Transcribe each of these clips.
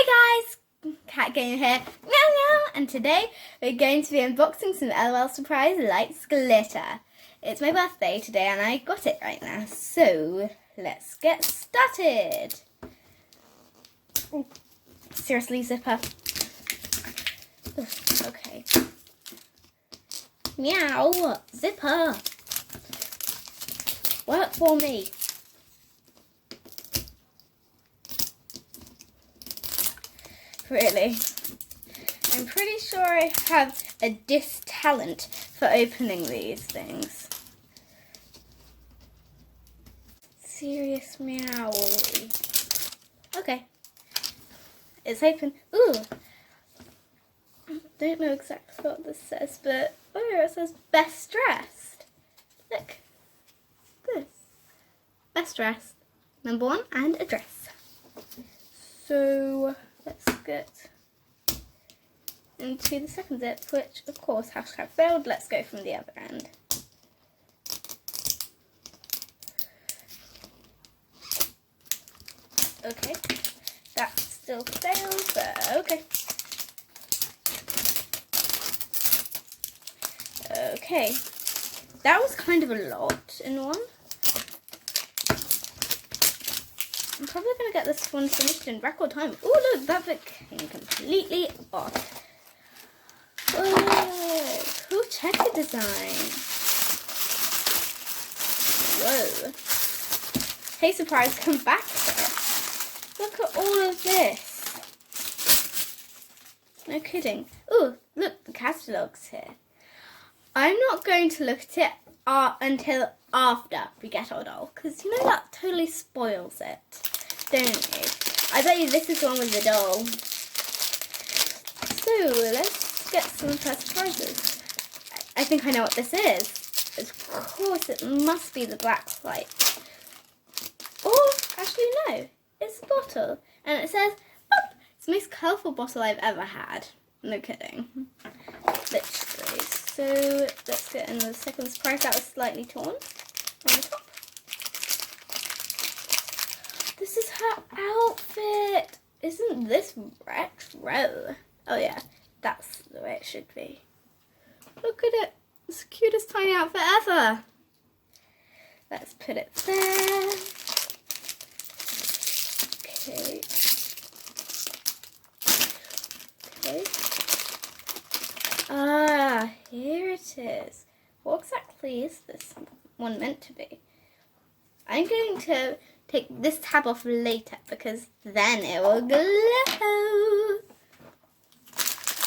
Hi guys, Cat Gamer here, meow meow, and today we're going to be unboxing some L.O.L Surprise Lights Glitter. It's my birthday today and I got it right now, so let's get started. Oh, seriously, zipper. Ugh, okay. Meow, zipper. Work for me. Really, I'm pretty sure I have a talent for opening these things. Serious meow. Okay, it's open. Ooh, don't know exactly what this says, but oh, it says best dressed. Look, this best dressed, number 1, and a dress. So let's get into the second zip, which of course #failed. Let's go from the other end. Okay, that still fails, but okay. Okay, that was kind of a lot in one. I'm probably going to get this one finished in record time. Oh look, that became completely off. Whoa, cool checker design. Whoa. Hey surprise, come back here. Look at all of this. No kidding. Oh, look, the catalogue's here. I'm not going to look at it until after we get our doll, because you know that totally spoils it, don't you? I bet you this is the one with the doll. So let's get some first surprises. I think I know what this is. Of course it must be the black light. Oh, actually no, it's a bottle, and it says pop. It's the most colourful bottle I've ever had. No kidding. Literally. So let's get in the second surprise. That was slightly torn on the top. This is her outfit. Isn't this retro? Oh yeah, that's the way it should be. Look at it. It's the cutest tiny outfit ever. Let's put it there. Okay. Okay. Ah, here it is. What exactly is this one meant to be? I'm going to take this tab off later because then it will glow.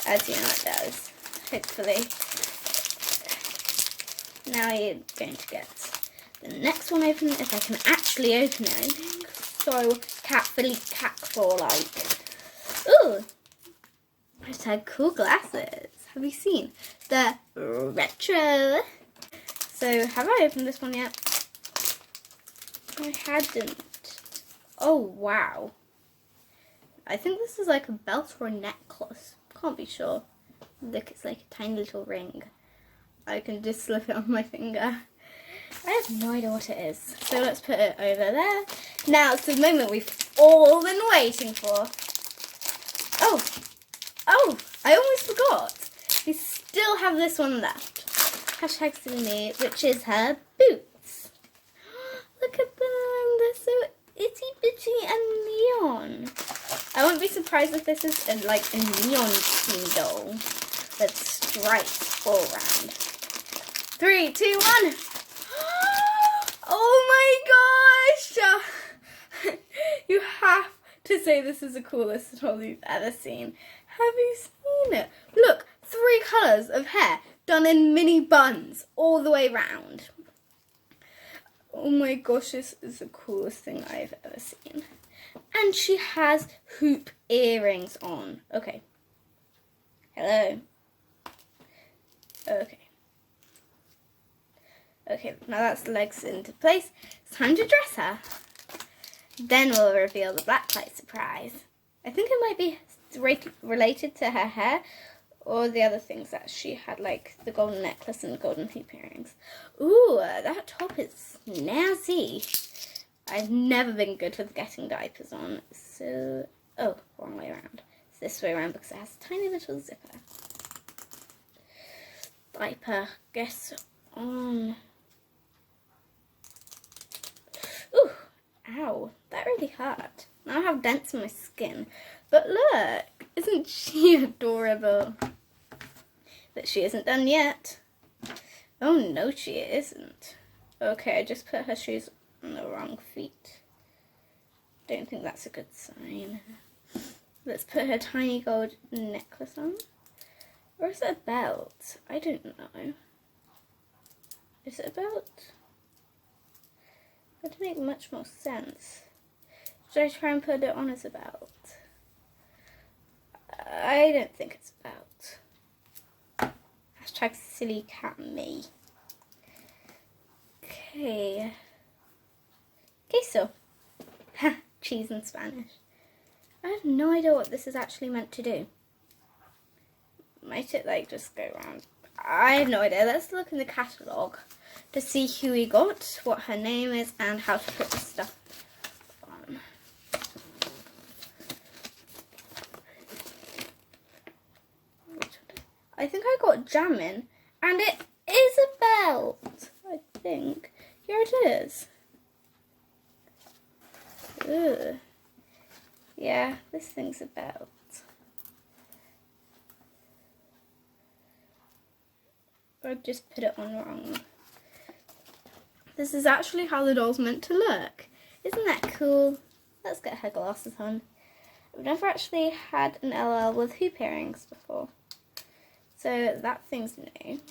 As you know it does, hopefully. Now you're going to get the next one open if I can actually open it. I'm being so catful like. Ooh! I just had cool glasses. Have you seen the retro? So have I opened this one yet? I hadn't. Oh wow. I think this is like a belt or a necklace. Can't be sure. Look, it's like a tiny little ring. I can just slip it on my finger. I have no idea what it is. So let's put it over there. Now it's the moment we've all been waiting for. Oh, I almost forgot. We still have this one left. #silly, which is her boots. Look at them. They're so itty bitty and neon. I wouldn't be surprised if this is like a neon theme doll with stripes all around. 3, 2, 1. Oh my gosh! You have to say this is the coolest doll you've ever seen. Have you seen it? Look, 3 colours of hair done in mini buns all the way round. Oh my gosh, this is the coolest thing I've ever seen. And she has hoop earrings on. Okay. Hello. Okay. Okay, now that's the legs into place. It's time to dress her. Then we'll reveal the black light surprise. I think it might be related to her hair or the other things that she had, like the golden necklace and the golden hoop earrings. Ooh, that top is snazzy. I've never been good with getting diapers on, so Oh, wrong way around. It's this way around because it has a tiny little zipper. Diaper, guess on. Ooh, ow, that really hurt. Now I have dents in my skin. But look, isn't she adorable? But she isn't done yet. Oh no, she isn't. Okay, I just put her shoes on the wrong feet. Don't think that's a good sign. Let's put her tiny gold necklace on. Or is it a belt? I don't know. Is it a belt? That would make much more sense. Should I try and put it on as a belt? I don't think it's a belt. Hashtag silly cat me. Okay. Queso. Ha, cheese in Spanish. I have no idea what this is actually meant to do. Might it like just go around? I have no idea. Let's look in the catalogue to see who we got, what her name is, and how to put the stuff on. I think I got Jammin', and it is a belt, I think. Here it is. Ugh. Yeah, this thing's a belt. I just put it on wrong. This is actually how the doll's meant to look. Isn't that cool? Let's get her glasses on. I've never actually had an L.O.L with hoop earrings before. So that thing's new.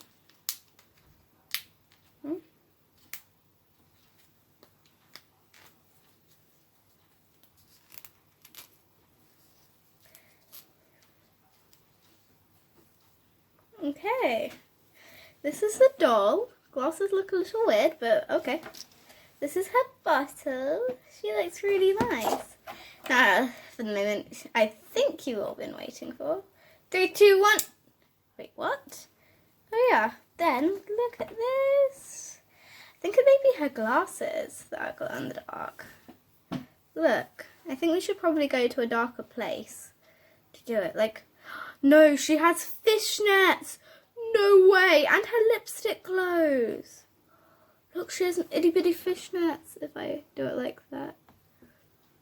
Okay. This is the doll. Glasses look a little weird, but okay. This is her bottle. She looks really nice. Now, for the moment, I think you've all been waiting for. 3, 2, 1. Wait, what? Oh yeah. Then, look at this. I think it may be her glasses that are glow in the dark. Look. I think we should probably go to a darker place to do it. Like, no, she has fishnets. No way! And her lipstick glows. Look, she has an itty bitty fishnets. If I do it like that.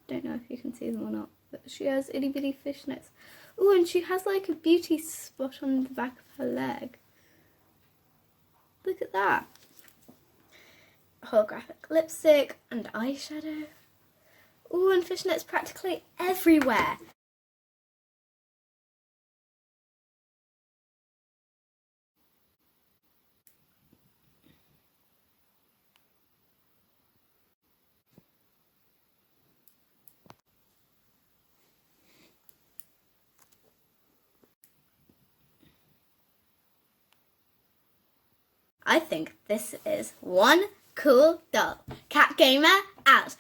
Don't know if you can see them or not. But she has itty bitty fishnets. Oh, and she has like a beauty spot on the back of her leg. Look at that. Holographic lipstick and eyeshadow. Oh, and fishnets practically everywhere. I think this is one cool doll. Cat Gamer out.